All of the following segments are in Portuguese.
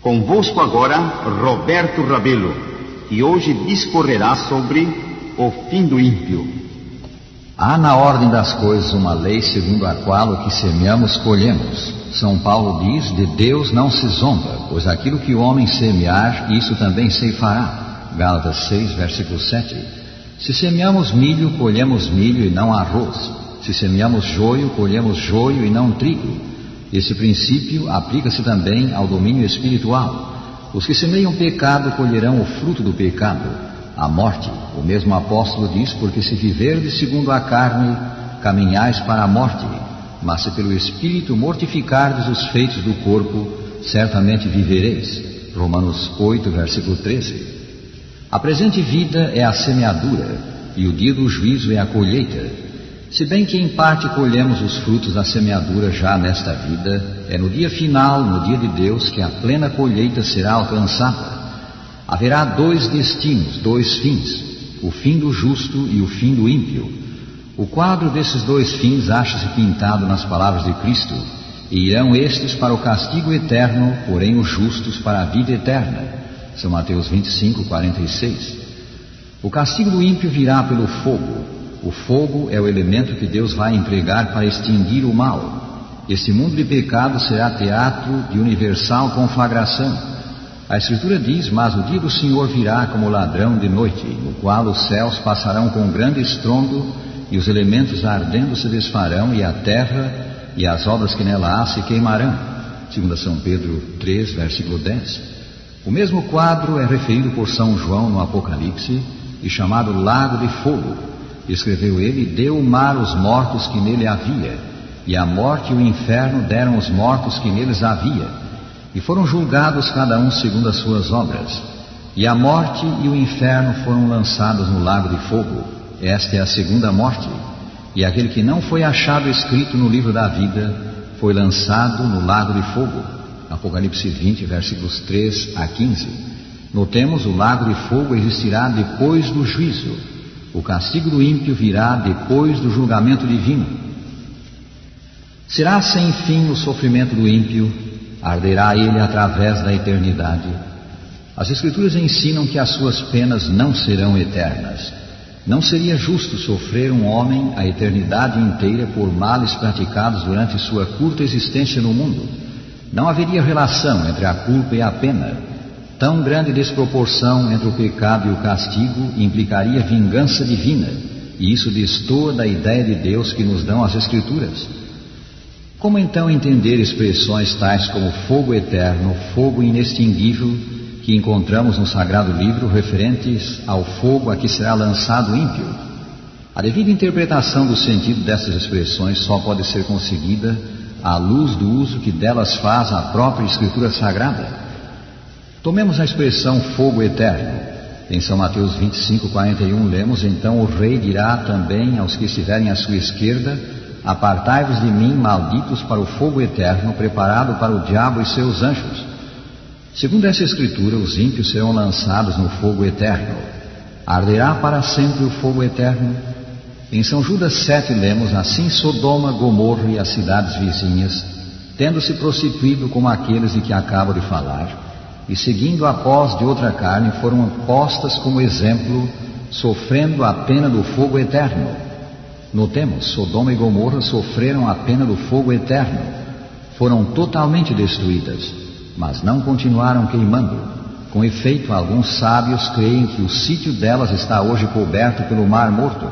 Convosco agora, Roberto Rabelo, que hoje discorrerá sobre o fim do ímpio. Há na ordem das coisas uma lei segundo a qual o que semeamos colhemos. São Paulo diz: de Deus não se zomba, pois aquilo que o homem semear, isso também ceifará. Gálatas 6, versículo 7. Se semeamos milho, colhemos milho e não arroz. Se semeamos joio, colhemos joio e não trigo. Esse princípio aplica-se também ao domínio espiritual. Os que semeiam pecado colherão o fruto do pecado, a morte. O mesmo apóstolo diz: porque se viverdes segundo a carne, caminhais para a morte, mas se pelo Espírito mortificardes os feitos do corpo, certamente vivereis. Romanos 8, versículo 13. A presente vida é a semeadura, e o dia do juízo é a colheita. Se bem que em parte colhemos os frutos da semeadura já nesta vida, é no dia final, no dia de Deus, que a plena colheita será alcançada. Haverá dois destinos, dois fins, o fim do justo e o fim do ímpio. O quadro desses dois fins acha-se pintado nas palavras de Cristo: e irão estes para o castigo eterno, porém os justos para a vida eterna. São Mateus 25, 46. O castigo do ímpio virá pelo fogo. O fogo é o elemento que Deus vai empregar para extinguir o mal. Este mundo de pecado será teatro de universal conflagração. A Escritura diz: mas o dia do Senhor virá como ladrão de noite, no qual os céus passarão com grande estrondo, e os elementos ardendo se desfarão, e a terra e as obras que nela há se queimarão. 2 São Pedro 3, versículo 10. O mesmo quadro é referido por São João no Apocalipse e chamado Lago de Fogo. Escreveu ele: deu o mar os mortos que nele havia, e a morte e o inferno deram os mortos que neles havia, e foram julgados cada um segundo as suas obras. E a morte e o inferno foram lançados no lago de fogo. Esta é a segunda morte. E aquele que não foi achado escrito no livro da vida foi lançado no lago de fogo. Apocalipse 20, versículos 3 a 15. Notemos: o lago de fogo existirá depois do juízo. O castigo do ímpio virá depois do julgamento divino. Será sem fim o sofrimento do ímpio, arderá ele através da eternidade. As Escrituras ensinam que as suas penas não serão eternas. Não seria justo sofrer um homem a eternidade inteira por males praticados durante sua curta existência no mundo. Não haveria relação entre a culpa e a pena. Tão grande desproporção entre o pecado e o castigo implicaria vingança divina, e isso destoa da ideia de Deus que nos dão as Escrituras. Como então entender expressões tais como fogo eterno, fogo inextinguível, que encontramos no Sagrado Livro, referentes ao fogo a que será lançado o ímpio? A devida interpretação do sentido dessas expressões só pode ser conseguida à luz do uso que delas faz a própria Escritura Sagrada. Tomemos a expressão fogo eterno. Em São Mateus 25, 41 lemos: então o rei dirá também aos que estiverem à sua esquerda: apartai-vos de mim, malditos, para o fogo eterno, preparado para o diabo e seus anjos. Segundo essa escritura, os ímpios serão lançados no fogo eterno. Arderá para sempre o fogo eterno? Em São Judas 7 lemos: assim Sodoma, Gomorra e as cidades vizinhas, tendo se prostituído como aqueles de que acabo de falar, e seguindo após de outra carne, foram postas como exemplo, sofrendo a pena do fogo eterno. Notemos: Sodoma e Gomorra sofreram a pena do fogo eterno. Foram totalmente destruídas, mas não continuaram queimando. Com efeito, alguns sábios creem que o sítio delas está hoje coberto pelo Mar Morto.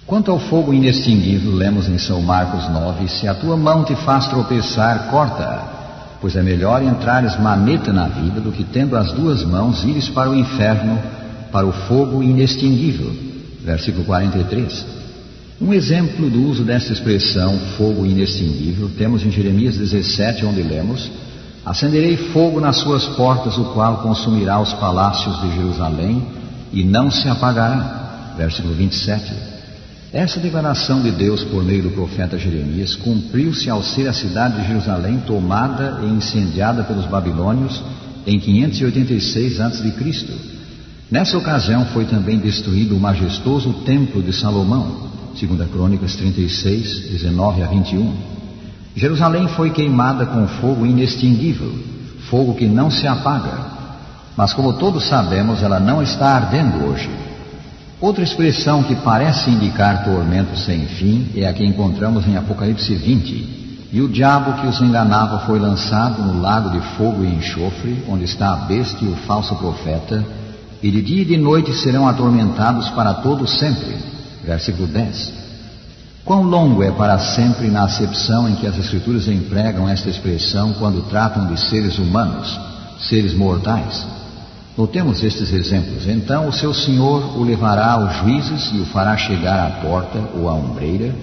Quanto ao fogo inextinguível, lemos em São Marcos 9: se a tua mão te faz tropeçar, corta-a, pois é melhor entrares maneta na vida do que, tendo as duas mãos, ires para o inferno, para o fogo inextinguível. Versículo 43. Um exemplo do uso desta expressão, fogo inextinguível, temos em Jeremias 17, onde lemos: acenderei fogo nas suas portas, o qual consumirá os palácios de Jerusalém, e não se apagará. Versículo 27. Essa declaração de Deus por meio do profeta Jeremias cumpriu-se ao ser a cidade de Jerusalém tomada e incendiada pelos babilônios em 586 a.C. Nessa ocasião foi também destruído o majestoso templo de Salomão, 2 Crônicas 36, 19 a 21. Jerusalém foi queimada com fogo inextinguível, fogo que não se apaga. Mas como todos sabemos, ela não está ardendo hoje. Outra expressão que parece indicar tormento sem fim é a que encontramos em Apocalipse 20. E o diabo que os enganava foi lançado no lago de fogo e enxofre, onde está a besta e o falso profeta, e de dia e de noite serão atormentados para todo sempre. Versículo 10. Quão longo é para sempre na acepção em que as Escrituras empregam esta expressão quando tratam de seres humanos, seres mortais? Notemos estes exemplos. Então o seu senhor o levará aos juízes e o fará chegar à porta ou à ombreira,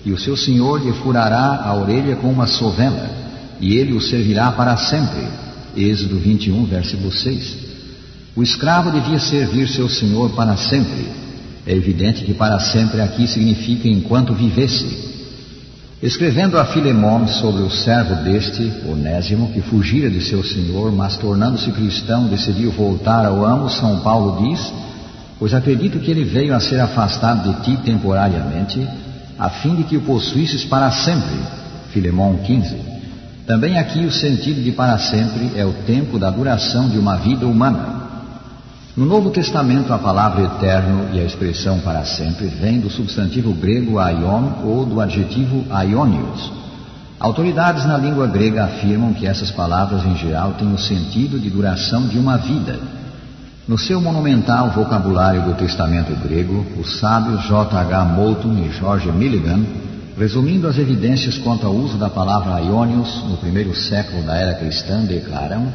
e o seu senhor lhe furará a orelha com uma sovela, e ele o servirá para sempre. Êxodo 21, versículo 6. O escravo devia servir seu senhor para sempre. É evidente que para sempre aqui significa enquanto vivesse. Escrevendo a Filemón sobre o servo deste, Onésimo, que fugira de seu senhor, mas tornando-se cristão, decidiu voltar ao amo, São Paulo diz: pois acredito que ele veio a ser afastado de ti temporariamente, a fim de que o possuísses para sempre. Filemón 15. Também aqui o sentido de para sempre é o tempo da duração de uma vida humana. No Novo Testamento, a palavra eterno e a expressão para sempre vem do substantivo grego aion ou do adjetivo aionios. Autoridades na língua grega afirmam que essas palavras em geral têm o sentido de duração de uma vida. No seu monumental vocabulário do Testamento grego, os sábios J.H. Moulton e George Milligan, resumindo as evidências quanto ao uso da palavra aionios no primeiro século da era cristã, declaram: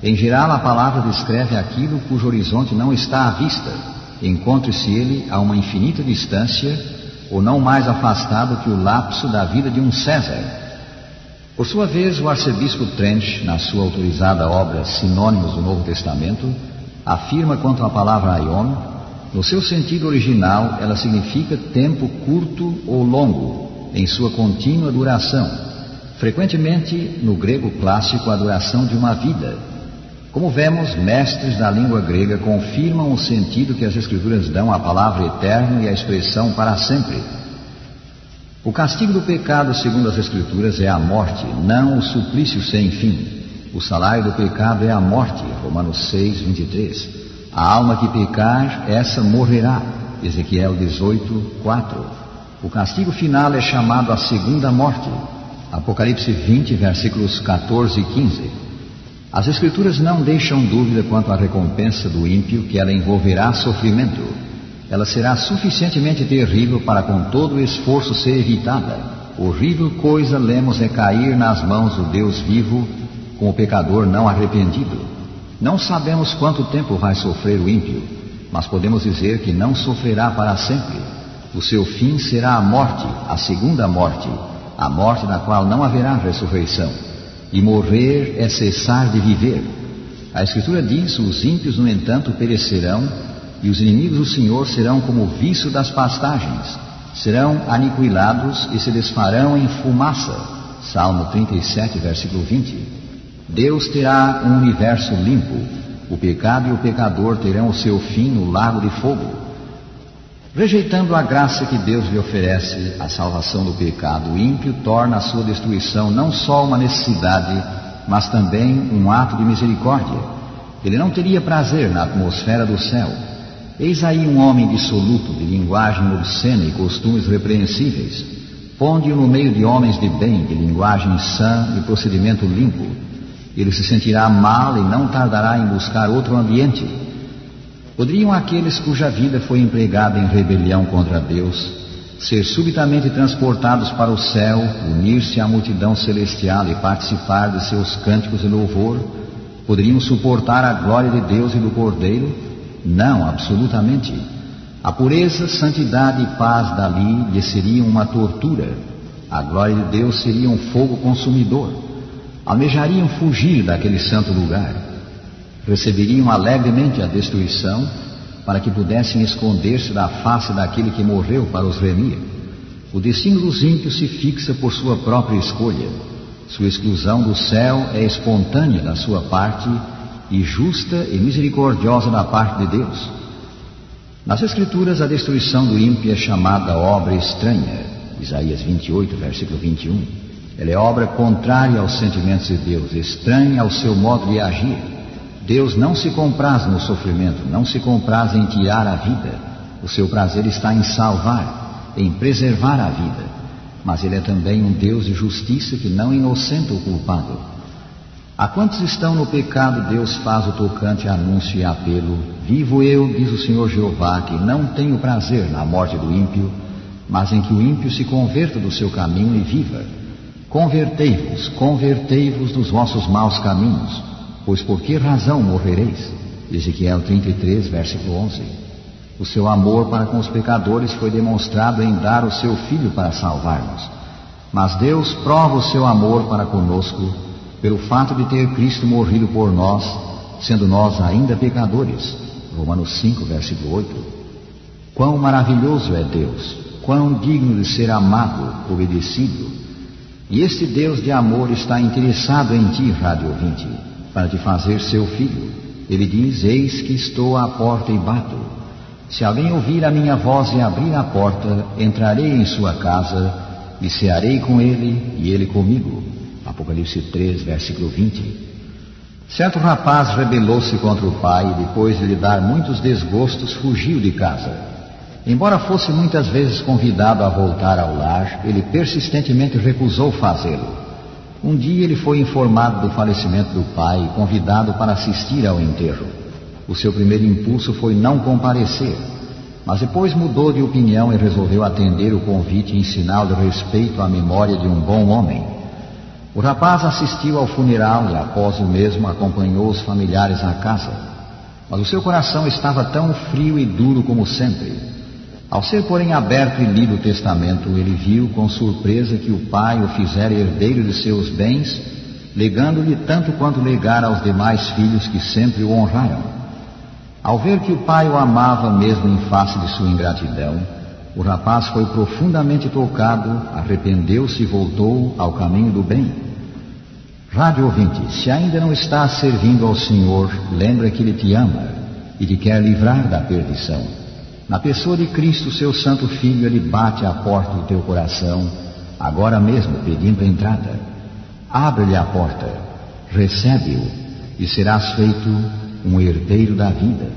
em geral, a palavra descreve aquilo cujo horizonte não está à vista, encontre-se ele a uma infinita distância, ou não mais afastado que o lapso da vida de um César. Por sua vez, o arcebispo Trench, na sua autorizada obra Sinônimos do Novo Testamento, afirma quanto à palavra aion: no seu sentido original, ela significa tempo curto ou longo, em sua contínua duração. Frequentemente, no grego clássico, a duração de uma vida. Como vemos, mestres da língua grega confirmam o sentido que as Escrituras dão à palavra eterno e à expressão para sempre. O castigo do pecado, segundo as Escrituras, é a morte, não o suplício sem fim. O salário do pecado é a morte, Romanos 6, 23. A alma que pecar, essa morrerá, Ezequiel 18, 4. O castigo final é chamado a segunda morte, Apocalipse 20, versículos 14 e 15. As Escrituras não deixam dúvida quanto à recompensa do ímpio, que ela envolverá sofrimento. Ela será suficientemente terrível para com todo o esforço ser evitada. Horrível coisa, lemos, é cair nas mãos do Deus vivo com o pecador não arrependido. Não sabemos quanto tempo vai sofrer o ímpio, mas podemos dizer que não sofrerá para sempre. O seu fim será a morte, a segunda morte, a morte na qual não haverá ressurreição. E morrer é cessar de viver. A Escritura diz: os ímpios, no entanto, perecerão, e os inimigos do Senhor serão como o viço das pastagens, serão aniquilados e se desfarão em fumaça. Salmo 37, versículo 20. Deus terá um universo limpo. O pecado e o pecador terão o seu fim no lago de fogo. Rejeitando a graça que Deus lhe oferece, a salvação do pecado, o ímpio torna a sua destruição não só uma necessidade, mas também um ato de misericórdia. Ele não teria prazer na atmosfera do céu. Eis aí um homem dissoluto, de linguagem obscena e costumes repreensíveis. Ponde-o no meio de homens de bem, de linguagem sã e procedimento limpo. Ele se sentirá mal e não tardará em buscar outro ambiente. Poderiam aqueles cuja vida foi empregada em rebelião contra Deus ser subitamente transportados para o céu, unir-se à multidão celestial e participar de seus cânticos de louvor? Poderiam suportar a glória de Deus e do Cordeiro? Não, absolutamente. A pureza, santidade e paz dali lhe seriam uma tortura. A glória de Deus seria um fogo consumidor. Almejariam fugir daquele santo lugar. Receberiam alegremente a destruição, para que pudessem esconder-se da face daquele que morreu para os remir. O destino dos ímpios se fixa por sua própria escolha. Sua exclusão do céu é espontânea da sua parte e justa e misericordiosa da parte de Deus. Nas Escrituras, a destruição do ímpio é chamada obra estranha. Isaías 28, versículo 21. Ela é obra contrária aos sentimentos de Deus, estranha ao seu modo de agir. Deus não se compraz no sofrimento, não se compraz em tirar a vida. O seu prazer está em salvar, em preservar a vida. Mas Ele é também um Deus de justiça que não inocenta o culpado. A quantos estão no pecado, Deus faz o tocante anúncio e apelo: vivo eu, diz o Senhor Jeová, que não tenho prazer na morte do ímpio, mas em que o ímpio se converta do seu caminho e viva. Convertei-vos, convertei-vos dos vossos maus caminhos, pois por que razão morrereis? Ezequiel 33, versículo 11. O seu amor para com os pecadores foi demonstrado em dar o seu Filho para salvar-nos. Mas Deus prova o seu amor para conosco pelo fato de ter Cristo morrido por nós, sendo nós ainda pecadores. Romanos 5, versículo 8. Quão maravilhoso é Deus, quão digno de ser amado, obedecido. E este Deus de amor está interessado em ti, rádio ouvinte, para te fazer seu filho. Ele diz: eis que estou à porta e bato. Se alguém ouvir a minha voz e abrir a porta, entrarei em sua casa e cearei com ele e ele comigo. Apocalipse 3, versículo 20. Certo rapaz rebelou-se contra o pai e, depois de lhe dar muitos desgostos, fugiu de casa. Embora fosse muitas vezes convidado a voltar ao lar, ele persistentemente recusou fazê-lo. Um dia ele foi informado do falecimento do pai e convidado para assistir ao enterro. O seu primeiro impulso foi não comparecer, mas depois mudou de opinião e resolveu atender o convite em sinal de respeito à memória de um bom homem. O rapaz assistiu ao funeral e, após o mesmo, acompanhou os familiares à casa. Mas o seu coração estava tão frio e duro como sempre. Ao ser, porém, aberto e lido o testamento, ele viu com surpresa que o pai o fizera herdeiro de seus bens, legando-lhe tanto quanto legara aos demais filhos que sempre o honraram. Ao ver que o pai o amava mesmo em face de sua ingratidão, o rapaz foi profundamente tocado, arrependeu-se e voltou ao caminho do bem. Rádio ouvinte, se ainda não estás servindo ao Senhor, lembra que Ele te ama e te quer livrar da perdição. Na pessoa de Cristo, seu santo Filho, Ele bate à porta do teu coração, agora mesmo pedindo entrada. Abre-lhe a porta, recebe-o e serás feito um herdeiro da vida.